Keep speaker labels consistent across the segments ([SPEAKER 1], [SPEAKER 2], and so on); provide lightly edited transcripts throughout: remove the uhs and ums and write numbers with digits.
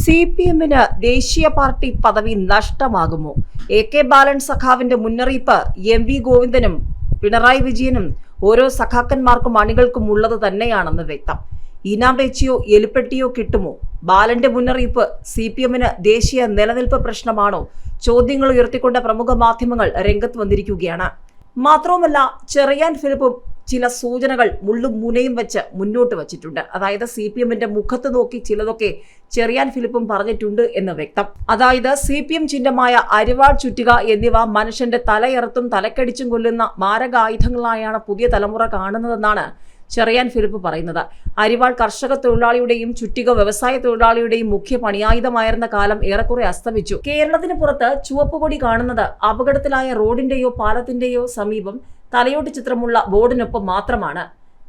[SPEAKER 1] CPMന് ദേശീയ പാർട്ടി പദവി നഷ്ടമാകുമോ? AK ബാലൻ സഖാവിന്റെ മുന്നറിയിപ്പ് MV ഗോവിന്ദനും പിണറായി വിജയനും ഓരോ സഖാക്കന്മാർക്കും അണികൾക്കും ഉള്ളത് തന്നെയാണെന്ന് വ്യക്തം. ഈനാമ്പേച്ചിയോ എലിപ്പെട്ടിയോ കിട്ടുമോ? ബാലന്റെ മുന്നറിയിപ്പ് CPMന് ദേശീയ നിലനിൽപ്പ് പ്രശ്നമാണോ? ചോദ്യങ്ങൾ ഉയർത്തിക്കൊണ്ട് പ്രമുഖ മാധ്യമങ്ങൾ രംഗത്ത് വന്നിരിക്കുകയാണ്. മാത്രവുമല്ല, ചെറിയാൻ ഫിലിപ്പും ചില സൂചനകൾ മുള്ളും മുനയും വെച്ച് മുന്നോട്ട് വച്ചിട്ടുണ്ട്. അതായത് CPMന്റെ മുഖത്ത് നോക്കി ചിലതൊക്കെ ചെറിയാൻ ഫിലിപ്പും പറഞ്ഞിട്ടുണ്ട് എന്ന് വ്യക്തം. അതായത് CPM ചിഹ്നമായ അരിവാൾ ചുറ്റിക എന്നിവ മനുഷ്യന്റെ തലയറുത്തും തലക്കടിച്ചും കൊല്ലുന്ന മാരകായുധങ്ങളായാണ് പുതിയ തലമുറ കാണുന്നതെന്നാണ് ചെറിയാൻ ഫിലിപ്പ് പറയുന്നത്. അരിവാൾ കർഷക തൊഴിലാളിയുടെയും ചുറ്റിക വ്യവസായ തൊഴിലാളിയുടെയും മുഖ്യ പണിയായുധമായിരുന്ന കാലം ഏറെക്കുറെ അസ്തമിച്ചു. കേരളത്തിന് പുറത്ത് ചുവപ്പുകൊടി കാണുന്നത് അപകടത്തിലായ റോഡിന്റെയോ പാലത്തിന്റെയോ സമീപം തലയോട്ട് ചിത്രമുള്ള ബോർഡിനൊപ്പം മാത്രമാണ്.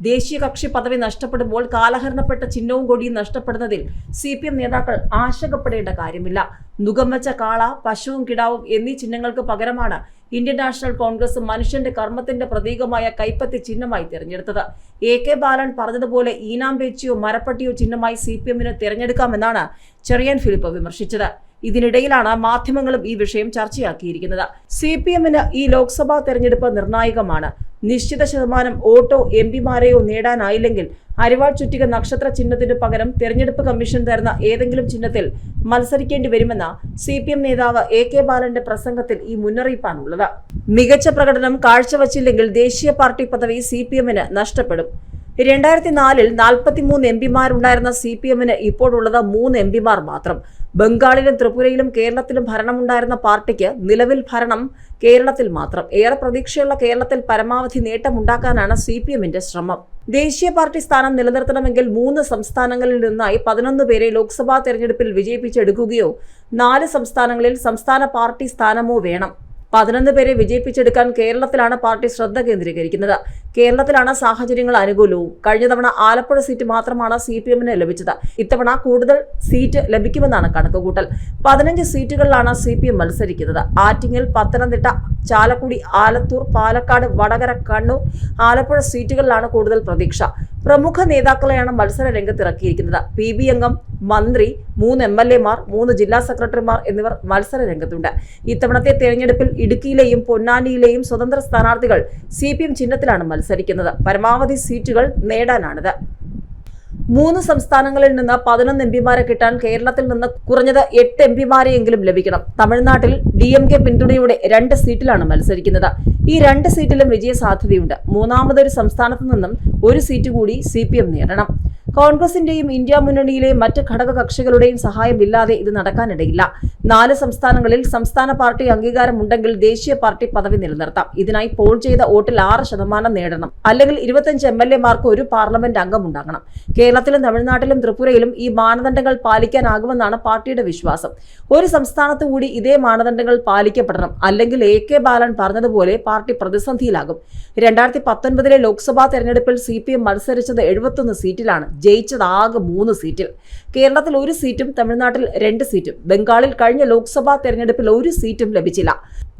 [SPEAKER 1] ദേശീയ കക്ഷി പദവി നഷ്ടപ്പെടുമ്പോൾ കാലഹരണപ്പെട്ട ചിഹ്നവും കൊടിയും നഷ്ടപ്പെടുന്നതിൽ CPM നേതാക്കൾ ആശങ്കപ്പെടേണ്ട കാര്യമില്ല. നുകം വെച്ച കാള, പശുവും കിടാവും എന്നീ ചിഹ്നങ്ങൾക്ക് പകരമാണ് ഇന്ത്യൻ നാഷണൽ കോൺഗ്രസ് മനുഷ്യന്റെ കർമ്മത്തിന്റെ പ്രതീകമായ കൈപ്പത്തി ചിഹ്നമായി തിരഞ്ഞെടുത്തത്. AK ബാലൻ പറഞ്ഞതുപോലെ ഈനാമ്പേച്ചിയോ മരപ്പട്ടിയോ ചിഹ്നമായി CPMന് തിരഞ്ഞെടുക്കാമെന്നാണ് ചെറിയാൻ ഫിലിപ്പ് വിമർശിച്ചത്. ഇതിനിടയിലാണ് മാധ്യമങ്ങളും ഈ വിഷയം ചർച്ചയാക്കിയിരിക്കുന്നത്. CPMന് ഈ ലോക്സഭാ തെരഞ്ഞെടുപ്പ് നിർണായകമാണ്. നിശ്ചിത ശതമാനം വോട്ടോ MPമാരെയോ നേടാനായില്ലെങ്കിൽ അരിവാൾ ചുറ്റിക നക്ഷത്ര ചിഹ്നത്തിനു പകരം തെരഞ്ഞെടുപ്പ് കമ്മീഷൻ തരുന്ന ഏതെങ്കിലും ചിഹ്നത്തിൽ മത്സരിക്കേണ്ടി വരുമെന്ന CPM നേതാവ് AK ബാലന്റെ പ്രസംഗത്തിൽ ഈ മുന്നറിയിപ്പാണുള്ളത്. മികച്ച പ്രകടനം കാഴ്ചവച്ചില്ലെങ്കിൽ ദേശീയ പാർട്ടി പദവി CPMന് നഷ്ടപ്പെടും. 2004 43 MPമാരുണ്ടായിരുന്ന CPMന് ഇപ്പോഴുള്ളത് 3 MPമാർ മാത്രം. ബംഗാളിലും ത്രിപുരയിലും കേരളത്തിലും ഭരണമുണ്ടായിരുന്ന പാർട്ടിക്ക് നിലവിൽ ഭരണം കേരളത്തിൽ മാത്രം. ഏറെ പ്രതീക്ഷയുള്ള കേരളത്തിൽ പരമാവധി നേട്ടമുണ്ടാക്കാനാണ് CPMന്റെ ശ്രമം. ദേശീയ പാർട്ടി സ്ഥാനം നിലനിർത്തണമെങ്കിൽ 3 സംസ്ഥാനങ്ങളിൽ നിന്നായി 11 പേരെ ലോക്സഭാ തെരഞ്ഞെടുപ്പിൽ വിജയിപ്പിച്ചെടുക്കുകയോ 4 സംസ്ഥാനങ്ങളിൽ സംസ്ഥാന പാർട്ടി സ്ഥാനമോ വേണം. 11 പേരെ വിജയിപ്പിച്ചെടുക്കാൻ കേരളത്തിലാണ് പാർട്ടി ശ്രദ്ധ കേന്ദ്രീകരിക്കുന്നത്. കേരളത്തിലാണ് സാഹചര്യങ്ങൾ അനുകൂലവും. കഴിഞ്ഞ തവണ ആലപ്പുഴ സീറ്റ് മാത്രമാണ് CPMന് ലഭിച്ചത്. ഇത്തവണ കൂടുതൽ സീറ്റ് ലഭിക്കുമെന്നാണ് കണക്കുകൂട്ടൽ. 15 സീറ്റുകളിലാണ് CPM മത്സരിക്കുന്നത്. ആറ്റിങ്ങൽ, പത്തനംതിട്ട, ചാലക്കുടി, ആലത്തൂർ, പാലക്കാട്, വടകര, കണ്ണൂർ, ആലപ്പുഴ സീറ്റുകളിലാണ് കൂടുതൽ പ്രതീക്ഷ. പ്രമുഖ നേതാക്കളെയാണ് മത്സര രംഗത്തിറക്കിയിരിക്കുന്നത്. PB അംഗം, മന്ത്രി, 3 MLAമാർ, 3 ജില്ലാ സെക്രട്ടറിമാർ എന്നിവർ മത്സര രംഗത്തുണ്ട്. ഇത്തവണത്തെ തെരഞ്ഞെടുപ്പിൽ ഇടുക്കിയിലെയും പൊന്നാനിയിലെയും സ്വതന്ത്ര സ്ഥാനാർത്ഥികൾ CPM ചിഹ്നത്തിലാണ് മത്സരിക്കുന്നത്. പരമാവധി സീറ്റുകൾ നേടാനാണിത്. 3 സംസ്ഥാനങ്ങളിൽ നിന്ന് 11 MPമാരെ കിട്ടാൻ കേരളത്തിൽ നിന്ന് കുറഞ്ഞത് 8 MPമാരെയെങ്കിലും ലഭിക്കണം. തമിഴ്നാട്ടിൽ DMK പിന്തുണയോടെ 2 സീറ്റിലാണ് മത്സരിക്കുന്നത്. ഈ 2 സീറ്റിലും വിജയ സാധ്യതയുണ്ട്. മൂന്നാമതൊരു സംസ്ഥാനത്തു നിന്നും 1 സീറ്റ് കൂടി CPM നേടണം. കോൺഗ്രസിന്റെയും ഇന്ത്യ മുന്നണിയിലെ മറ്റ് ഘടക കക്ഷികളുടെയും സഹായമില്ലാതെ ഇത് നടക്കാനിടയില്ല. 4 സംസ്ഥാനങ്ങളിൽ സംസ്ഥാന പാർട്ടി അംഗീകാരമുണ്ടെങ്കിൽ ദേശീയ പാർട്ടി പദവി നിലനിർത്താം. ഇതിനായി പോൾ ചെയ്ത വോട്ടിൽ 6% നേടണം. അല്ലെങ്കിൽ 25 MLAമാർക്ക് ഒരു പാർലമെന്റ് അംഗം ഉണ്ടാകണം. കേരളത്തിലും തമിഴ്നാട്ടിലും ത്രിപുരയിലും ഈ മാനദണ്ഡങ്ങൾ പാലിക്കാനാകുമെന്നാണ് പാർട്ടിയുടെ വിശ്വാസം. ഒരു സംസ്ഥാനത്ത് കൂടി ഇതേ മാനദണ്ഡങ്ങൾ പാലിക്കപ്പെടണം. അല്ലെങ്കിൽ AK ബാലൻ പറഞ്ഞതുപോലെ പാർട്ടി പ്രതിസന്ധിയിലാകും. 2019 ലോക്സഭാ തെരഞ്ഞെടുപ്പിൽ CPM മത്സരിച്ചത് 71 സീറ്റിലാണ്. ജയിച്ചത് ആകെ 3 സീറ്റിൽ. കേരളത്തിൽ 1 സീറ്റും തമിഴ്നാട്ടിൽ 2 സീറ്റും. ബംഗാളിൽ കഴിഞ്ഞ ലോക്സഭാ തെരഞ്ഞെടുപ്പിൽ 1 സീറ്റും ലഭിച്ചില്ല.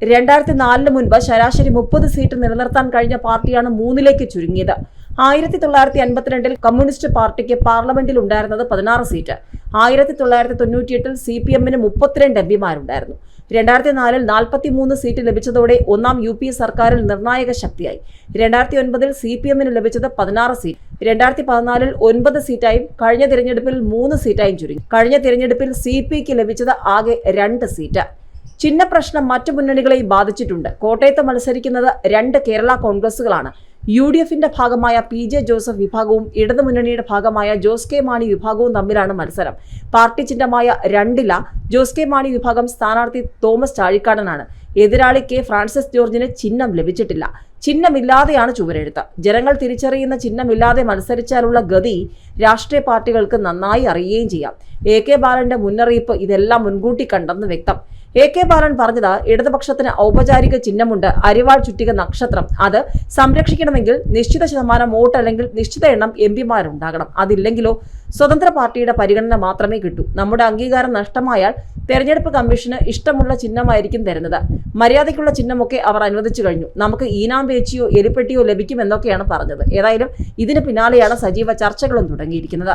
[SPEAKER 1] 2004 മുൻപ് ശരാശരി 30 സീറ്റ് നിലനിർത്താൻ കഴിഞ്ഞ പാർട്ടിയാണ് 3ലേക്ക് ചുരുങ്ങിയത്. 1952 കമ്മ്യൂണിസ്റ്റ് പാർട്ടിക്ക് പാർലമെന്റിൽ ഉണ്ടായിരുന്നത് 16 സീറ്റ്. 1998 CPMന് 32 MPമാരുണ്ടായിരുന്നു. 2004 43 സീറ്റ് ലഭിച്ചതോടെ ഒന്നാം UPA സർക്കാരിൽ നിർണായക ശക്തിയായി. 2009 CPMന് ലഭിച്ചത് 16 സീറ്റ്. 2014 9 സീറ്റായും കഴിഞ്ഞ തിരഞ്ഞെടുപ്പിൽ 3 സീറ്റായും ചുരുങ്ങി. കഴിഞ്ഞ തിരഞ്ഞെടുപ്പിൽ CPക്ക് ലഭിച്ചത് ആകെ 2 സീറ്റ്. ചിഹ്ന പ്രശ്നം മറ്റു മുന്നണികളെയും ബാധിച്ചിട്ടുണ്ട്. കോട്ടയത്ത് മത്സരിക്കുന്നത് 2 കേരള കോൺഗ്രസുകളാണ്. UDFന്റെ ഭാഗമായ PJ ജോസഫ് വിഭാഗവും ഇടതുമുന്നണിയുടെ ഭാഗമായ ജോസ് കെ മാണി വിഭാഗവും തമ്മിലാണ് മത്സരം. പാർട്ടി ചിഹ്നമായ 2ല ജോസ് കെ മാണി വിഭാഗം സ്ഥാനാർത്ഥി തോമസ് ചാഴിക്കാടനാണ്. എതിരാളി K ഫ്രാൻസിസ് ജോർജിന് ചിഹ്നം ലഭിച്ചിട്ടില്ല. ചിഹ്നമില്ലാതെയാണ് ചുവരെഴുത്ത്. ജനങ്ങൾ തിരിച്ചറിയുന്ന ചിഹ്നമില്ലാതെ മത്സരിച്ചാലുള്ള ഗതി രാഷ്ട്രീയ പാർട്ടികൾക്ക് നന്നായി അറിയുകയും ചെയ്യാം. AK ബാലന്റെ മുന്നറിയിപ്പ് ഇതെല്ലാം മുൻകൂട്ടി കണ്ടെന്ന് വ്യക്തം. AK ബാലൻ പറഞ്ഞത് ഇടതുപക്ഷത്തിന് ഔപചാരിക ചിഹ്നമുണ്ട്, അരിവാൾ ചുറ്റിക നക്ഷത്രം. അത് സംരക്ഷിക്കണമെങ്കിൽ നിശ്ചിത ശതമാനം വോട്ട് അല്ലെങ്കിൽ നിശ്ചിത എണ്ണം MPമാരുണ്ടാകണം. അതില്ലെങ്കിലോ സ്വതന്ത്ര പാർട്ടിയുടെ പരിഗണന മാത്രമേ കിട്ടൂ. നമ്മുടെ അംഗീകാരം നഷ്ടമായാൽ തെരഞ്ഞെടുപ്പ് കമ്മീഷന് ഇഷ്ടമുള്ള ചിഹ്നമായിരിക്കും തരുന്നത്. മര്യാദയ്ക്കുള്ള ചിഹ്നമൊക്കെ അവർ അനുവദിച്ചു കഴിഞ്ഞു. നമുക്ക് ഈനാമ്പേച്ചിയോ എലിപ്പെട്ടിയോ ലഭിക്കുമെന്നൊക്കെയാണ് പറഞ്ഞത്. ഏതായാലും ഇതിന് പിന്നാലെയാണ് സജീവ ചർച്ചകളും തുടങ്ങിയിരിക്കുന്നത്.